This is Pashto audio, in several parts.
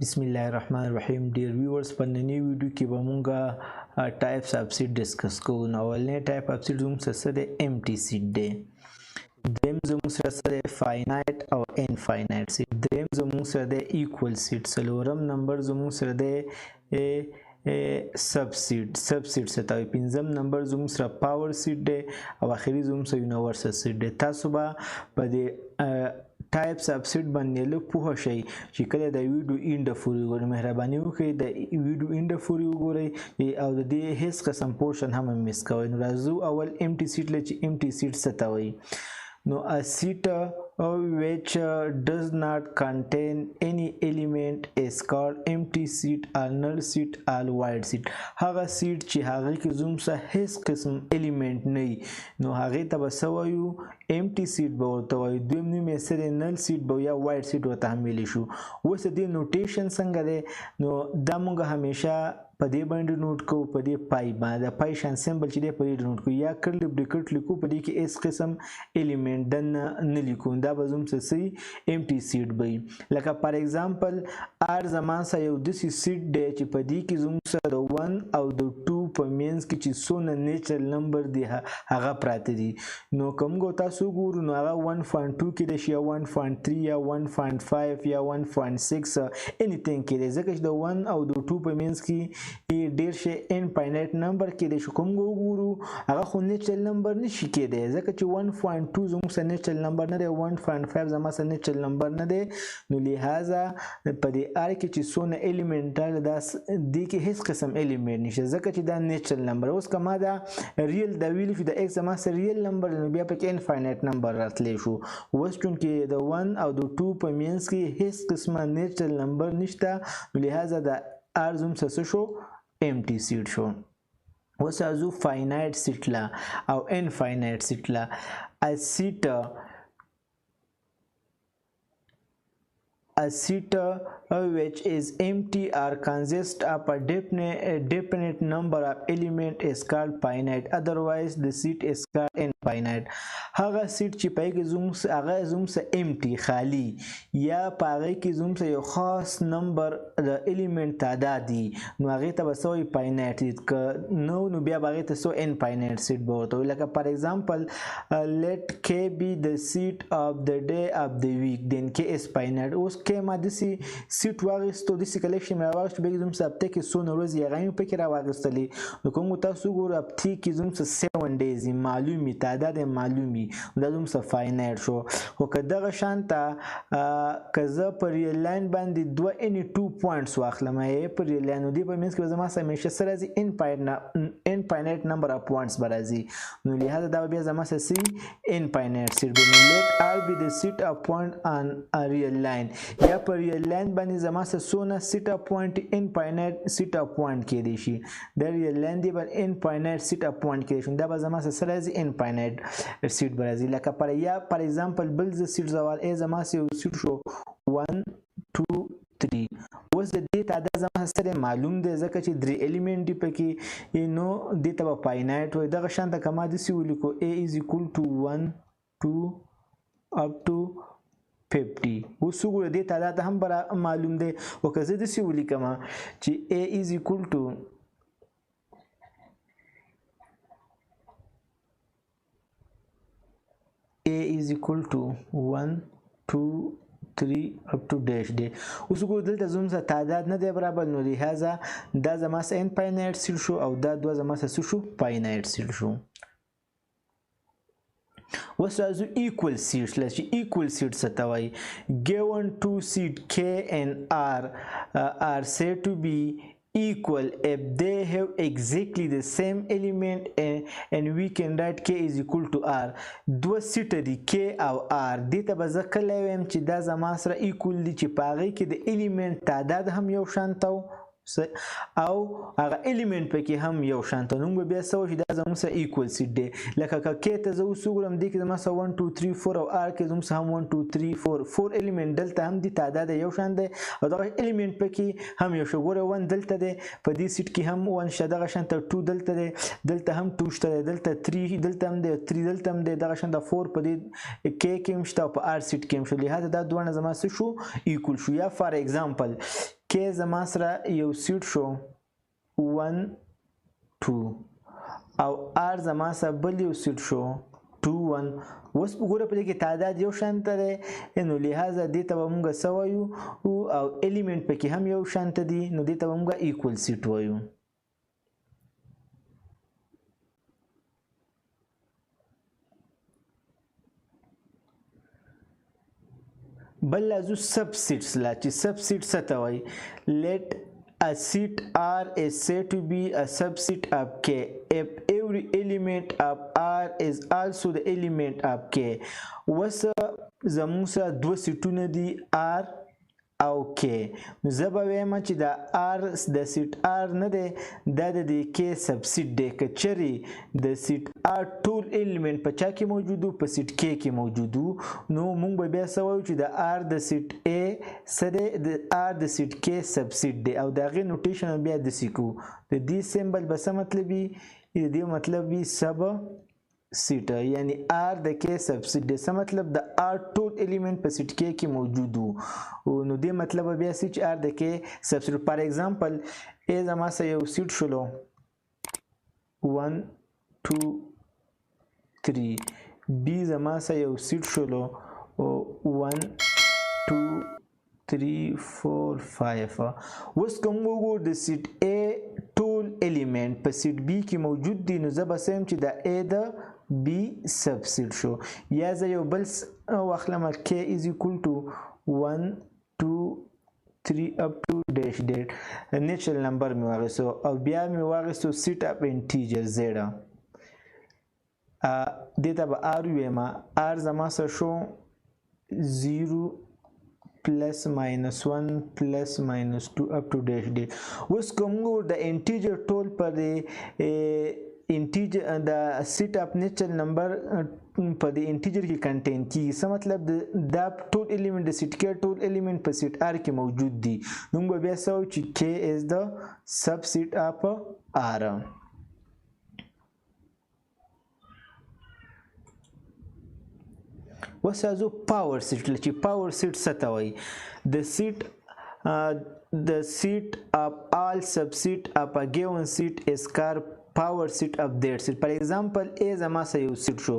بسم الله الرحمن الرحیم. ډیر ویورز په نننی ویډیو کې به مونږه ټایپس اف سیټ ډسکس کوو. نو اولنی ټایپ اف سیټ زموږ سره څه دی؟ امټي سیټ دی. دریم زموږ سره څه دی؟ فاینایټ او انفاینایټ سیټ. دریم زموږ سره دی ایکول سیټ. څلورم نمبر زموږ سره دی سب سیټ څه ته وایي. پنځم نمبر زموږ سره پاور سیټ دی او اخري زموږ سره یونیورسل سیټ دی. تاسو به په دې ټایپس اف سیټ باندې لږ پوه شئ چې کله د ویډیو اینډ پورې وګورئ. مهرباني وکړئ د ویډیو اینډ پورې وګورئ او د دې هیڅ قسم پورشن هم مس کوئ. نو راځو اول امټي سیټ له چې امټي سیټ څه ته وایي. نو a seat which does not contain any element is called empty seat or null seat or void seat. هغه سیټ چې هغه کې زموږ سره هیڅ قسم الیمنٹ نه وي نو هغې ته به څه وایو؟ امټي سیټ به ورته وایو. دویم نوم یې څه دی؟ نل سیټ به یا وایډ سیټ ورته هم ویلی شو. اوس د دې نوټیشن څنګه دی؟ نو دا موږ همیشه په دې باندې نوٹ کوو، په دې پای باندې پای شان سمبل چې دی په دې نوٹ کوو یا کرلی بریکټ لیکو. په دې کې هیڅ قسم الیمنٹ نه لیکو. دا به زموږ څه سي؟ امټي سیټ به وي. لکه فار ایگزامپل آر زما سره یو داسې سیټ دی چې په دې کې زموږ سره د 1 او د 2 په مینځ کې چې څونه نیچرل نمبر دی هغه پراته دي. نو که موږ تاسو وګورو نو هغه 1.2 کې دی یا 1.3 یا 1.5 یا 1.6 انیثینګ کې دی، ځکه چې د 1 او د 2 په مینځ کې ډیر شي انفاینایټ نمبر کې دی. کوم وګورو هغه خو نیچرل نمبر نشي کېدی، ځکه چې 1.2 زموږ سره نیچرل نمبر نه دی، 1.5 زما سره نیچرل نمبر نه دی. نو لہذا په دې آر کې چې څونه الیمنټ راغلي دا دې کې هیڅ قسم الیمنټ نشته، ځکه چې دا نیچرل نمبر. اوس که ما دا ریل دا ویلي چې د ایکس زما سره ریل نمبر نو بیا پکې انفاینایټ نمبر راتلی شو. اوس چونکې د 1 او د 2 په مینځ کې هیڅ قسمه نیچرل نمبر نشته نو لہذا د آر زموږ څه شو؟ امټي سیټ شو. اوس راځو فاینایټ سیټ له او انفاینایټ سیټ له. A seat which is empty or consists of a definite number of elements is called finite. Otherwise, the seat is called infinite. هغه سیټ چې پای کې هغه زموږ سره امټي خالی یا په هغې کې زموږ سره یو خاص نمبر د الیمنټ تعداد دي نو هغې ته به څه وایي؟ فاینایټ سیټ. که نو بیا به هغې ته څه انفاینایټ سیټ به ورته وایي. لکه فار ایگزامپل let k be the seat of the day of the week then k is finite. اوس کې ما داسې سیټ واخیستو، داسې کلیکشن مې راواخیستو، بیا زموږ سره هفته کې څونه ورځې هغه مې پکې راواخیستلې. نو که موږ تاسو وګورو هفتې کې زموږ سره 7 days معلوم وي، تعداد یې معلوم وي، دا زموږ سره فاینایټ شو. خو که دغه شانته که زه په ریل لاین باندې 2 پوینټس واخلم په ریل لاین نو دې په منځ کې به زما سره همیشه څه راځي؟ انفاینایټ نمبر اف پوینټس به راځي. نو لہذا دا به بیا زما سره څه انفاینایټ سیټ دی. نو let r be the set of point on a real line. یا په ریل لاین باندې زما سره څونه سیټ اف پوینټ انفاینایټ سیټ اف پوینټ کېدی شي. د ریل لاین دی به انفاینایټ سیټ اف پوینټ کېدی شي، دا به زما سره څه راځي؟ انفاینایټ سیټ به راځي. لکه پر ایگزامپل بل زه سیټ زوال زما سره یو سیټ شو 1 2 3. اوس د دې تعداد زما سره معلوم دی ځکه چې 3 الیمنټ دي پکې، نو دې ته به فاینایټ وایي. دغه شانته که ما داسې ولیکو a is equal to 1 2 up to 50. اوس وګوره دې تعداد هم معلوم دی. او که زه داسې ولیکم چې a is equal to 1 2 3 up to dash دی. اوس وګورو دلته زموږ سره تعداد نه دی برابر نو لہذا دا زما سره انفاینایټ سیټ شو او دا دوه زما سره څه شو؟ فاینایټ سیټ شو. اوس راځو ایکول سیټ له چې ایکول سیټ څه ته وایي. given two seat k and r are said to be equal if they have exactly the same element and we can write k is equal to r. دوه سیټ دي k او r، دې ته به زه کله وایم چې دا زما سره ایکول دي چې په هغې کې د الیمنټ تعداد هم یو شانته او هغه الیمنټ پکې هم یو شانته. نو موږ بیا څه وایو چې دا زموږ سره ایکول سیټ دی. لکه که k ته زه اوس وګورم دې کې زما سره 1 2 3 4 او r کې زموږ سره هم 1 2 3 4 الیمنټ دلته هم دي، تعداد یو شان دی او دغه الیمنټ پکې هم یو شو. ګوره 1 دلته دی، په دې سیټ کې هم 1 شته، دغه شانته 2 دلته دی، دلته هم 2 شته دی، دلته 3 دلته هم دی، 3 دلته هم دی، دغه شانته 4 په دې k کې هم شته او په r سیټ کې هم شو. لہذا دا دوه زما څه شو؟ ایکول شو. یا فار ایگزامپل k کې زما سره یو سیټ شو 1 2 او r زما سره بل یو سیټ شو 2 1 اوس وګوره په دې کې تعداد یو شانته دی نو لہذا دې ته به موږ څه وایو او الیمنټ پکې هم یو شانته دي نو دې ته به موږ ایکول سیټ وایو. بل لازو سب سیټس لا چې سب سیټ څه ته وایي let a set R is said to be a subset of K if every element of R is also the element of K. وس زموږ سره دوه سیټونه دي R او K. نو زه به وایم چې دا R د سیټ R نه دی دا د K سبسیټ دی که چېرې د سیټ R ټول الیمنټ په چا کې موجود و په سیټ K کې موجود و نو موږ به بیا څه وایو چې د R د سیټ A څه دی د R د سیټ K سبسیټ دی او د هغې نوټیشن بیا داسې کوو د دې سیمبل به څه مطلب وي د دې مطلب وي سب سیټ یعنی R د K سبسیټ دی څه مطلب د R ټول الیمنټ په سیټ K کې موجود وو نو دې مطلب بیا سي چې R د K سبسیټ فار ایگزامپل A زما سره یو سیټ شلو 1 2 3 B زما سره یو سیټ شلو 1 2 3 4 5 اوس کوم وګورو د سیټ A ټول الیمنټ په سیټ B کې موجود دي نو زه به سم چې د A د B سبسیټ شو یا زه یو بل واخلم K is equal to 1 2 3 up to dash date natural number می واغستو او بیا می واغستو set up integer z دیتا به R ویما R زما سره شو 0 plus minus 1 plus minus 2 up to dash date اوس کوم د integer ټول پر integer the set up natural number په د integer کې کنټین کیږي څه مطلب دا ټول element د set K ټول element په set R کې موجود دي نو موږ بیا څه وایو چې K is the subset of R. اوس راځو پاور سیټ چې پاور سیټ څه ته وایي the set of all subset of a given set is called power set of that set. For example A زما سره یو سیټ شو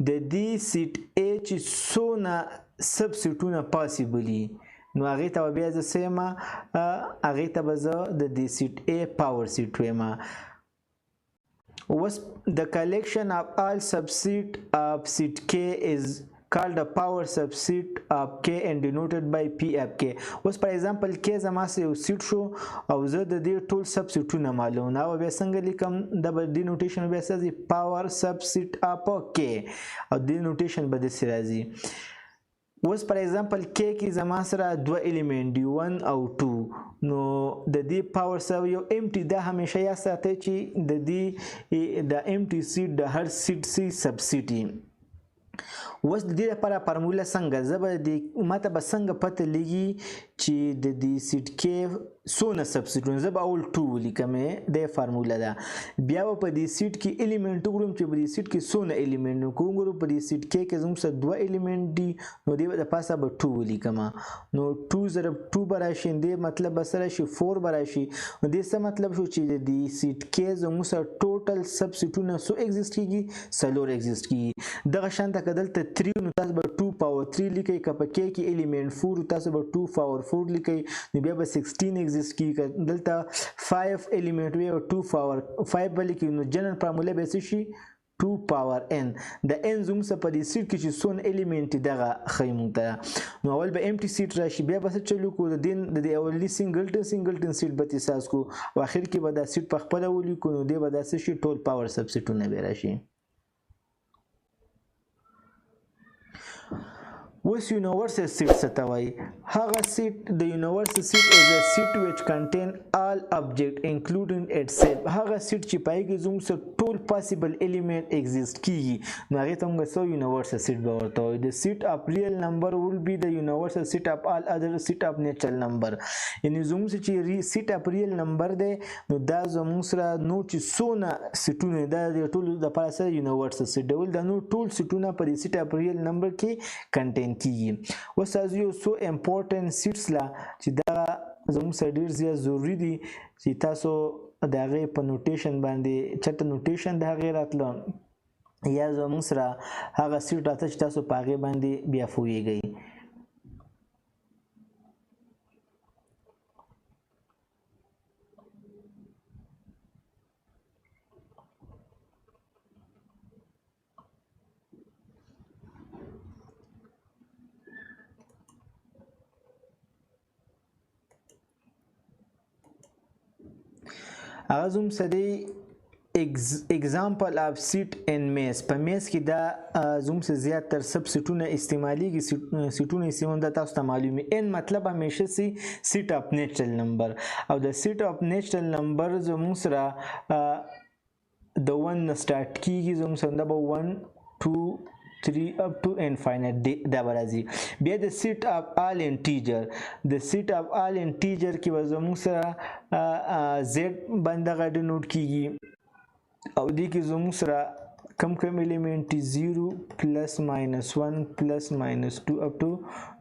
د دې سیټ A چې څونه سب سیټونه پاسیبل دي نو هغې ته به بیا زه څه یم هغې ته به زه د دې سیټ A پاور سیټ ویم. اوس the collection of all subset of set K is called a power subset of K and denoted by P of K. اوس پر ایگزامپل K زما سره یو سیټ شو او زه د دې ټول سب سیټونه معلوم نه او بیا څنګه لیکم د دې نوټیشن بیا څه دی پاور سبسیټ اف K او دې نوټیشن به داسې راځي. اوس پر ایگزامپل K کې زما سره دوه الیمنټ دی 1 او 2 نو د دې پاور سره یو امټي دا همیشه یا ساتي چې د دې د امټي سیټ د هر سیټ سي سبسیټ اوس د دې لپاره فارموله څنګه زه به ماته به څنګه پته لګي چې د دې سیټ کې څونه سبسیټونه زه به اول 2 ولیکم د فارموله ده بیا به په دې سیټ کې الیمنټ وګورم چې په دې سیټ کې څونه الیمنټ نو وګورم په دې سیټ کې زموږ سره دوه الیمنټ دي نو دې د پاسه به 2 ولیکم نو 2 ضرب 2 به راشي دې مطلب به سره شي 4 به راشي نو دې څه مطلب شو چې د دې سیټ کې زموږ سره ټوټل سبسیټونه څو ایگزیست کیږي څلور ایگزیست کیږي دغه شانته که دلته 3 نو تاسو به 2 پاور 3 لیکئ که په K کې الیمنټ 4 تاسو به 2 پاور 4 لیکئ نو بیا به 16 ایگزیست کیږي دلته 5 الیمنټ وي او 2 پاور 5 به لیکئ نو جنرال فارموله به څه شي 2 پاور n د n زموږ سره په دې سیټ کې چې څونه الیمنټ دغه ښیي موږ ته نو اول به امټي سیټ راشي بیا به څه چلو کړو د اولي سنګلټن سیټ به احساس کړو او اخر کې به دا سیټ په خپله ولیکو نو دی به دا څه شي ټول پاور سبسیټونه به راشي. اوس universal set څه ته وایي هغه سیټ د universal set is a set which contain all object including itself هغه سیټ چې پای کې زموږ سره ټول possible element exist کیږي نو هغې ته موږ څه universal set به ورته وایو the set of real number will be the universal set of all other set of natural number یعنې زموږ چې set of real number دی نو دا زموږ سره نور چې څونه سیټونه دا د ټولو دپاره سره universal set ډول دا نور ټول سیټونه په دې set of real number کې کنټین کیږي. اوس تاسو یو څو امپورټنټ سیټس لا چې دا زموږ سره ډېر زیات ضروري دي چې تاسو د هغې په نوټیشن باندې چېرته نوټیشن د هغې راتله یا زموږ سره هغه سیټ راته چې تاسو په هغې باندې بیا پوهیږئ. هغه زموږ سره دی example of set in math. په میث کې دا زموږ سره زیاتره سب سیټونه استعمالیږي. سیټونه استعمال دا تاسو ته معلومي. ان مطلب همیشه سي سیټ اف نیچرل نمبر او د سیټ اف نیچرل نمبر زموږ سره د 1 نه سٹارټ کیږي. زموږ سره دا به 1 2 3 up to infinite دا به راځي. بیا د سیټ اف آل انټیجر د سیټ اف آل انټیجر کې به زموږ سره زیډ باندې دغه ډینوټ کیږي او دې کې زموږ سره کم الیمنٹ 0 پلس ماینس 1 پلس ماینس 2 up to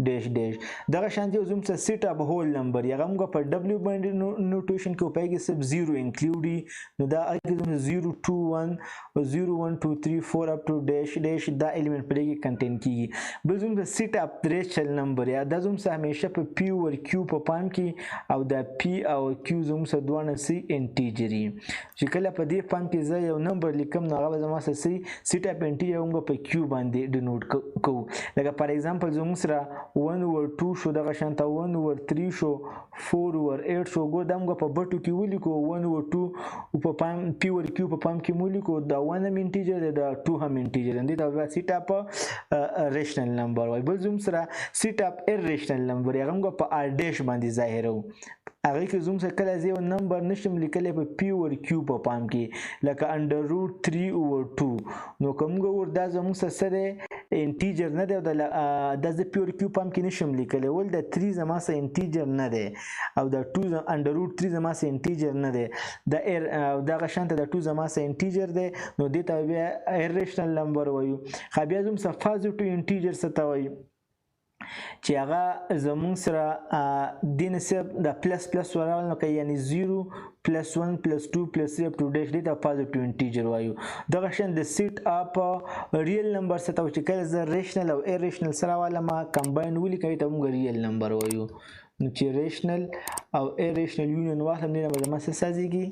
ډیش ډیش. دغه شانتي زموږ سره سیټ اف هول نمبر یا موږ په ډبلیو باندې نوټیشن کې په کې سب 0 انکلوډ دي نو دا کې 0 2 1 او 0 1 2 3 4 up to ډیش ډیش دا الیمنٹ په کې کنټین کیږي. بل زموږ سیټ اف ریشنل نمبر یا دا زموږ سره همیشه په پی او کیو په پام کې او دا پی او کیو زموږ سره دوه سي انټیجر چې کله په دې پام کې زه یو نمبر لیکم نو هغه زما سره سیټ اف انټیجر موږ په کیو باندې ډینوټ کوو. لکه فار ایگزامپل زموږ سره 1 over 2 شو دغه شانته 1 over 3 شو 4 over 8 شو. ګور دا موږ په بټو کې ولیکو 1 over 2 په پام پی او کیو په پام کې ولیکو دا 1 هم انټیجر دا 2 هم انټیجر دي دا سیټ اف ریشنل نمبر وای. بل زموږ سره سیټ اف ایریشنل نمبر هغه موږ په ار ډیش باندې ظاهرو. هغه کې زموږ سره کله یو نمبر نشم لیکلی په پی او کیو په پام کې لکه انډر روټ 3 over 2 نو کوم ګور دا زموږ سره انټیجر نه دی او د پی او کیو پام کې نشم لیکلی ول د 3 زما سره انټیجر نه دی او د 2 انډر روټ 3 زما سره انټیجر نه دی دغه شانته د 2 زما سره انټیجر دی نو دې ته بیا ایریشنل نمبر وایو. خو بیا زموږ سره پازیټیو انټیجر څه ته وایي چې هغه زموږ سره د نسب د پلس پلس ورال نو کوي یعنی 0 پلس 1 پلس 2 پلس 3 up to dash دې ته پازیټیو انټیجر وایو. دغه شان د سیټ اپ ریل نمبر څه ته چې کله زه ریشنل او ایریشنل سره والا ما کمباین ولیکوي ته موږ ریل نمبر وایو. نو چې ریشنل او ایریشنل یونین واخلم نه به ما څه سازيږي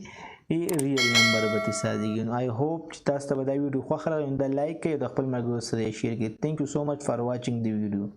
ریل نمبر به تسازيږي. نو آی هوپ چې تاسو ته دا ویډیو خوښ راغلی نو دا لایک کړئ او د خپل ملګرو سره یې شیر کړئ. تھینک یو سو مچ فار واچینګ دی ویډیو.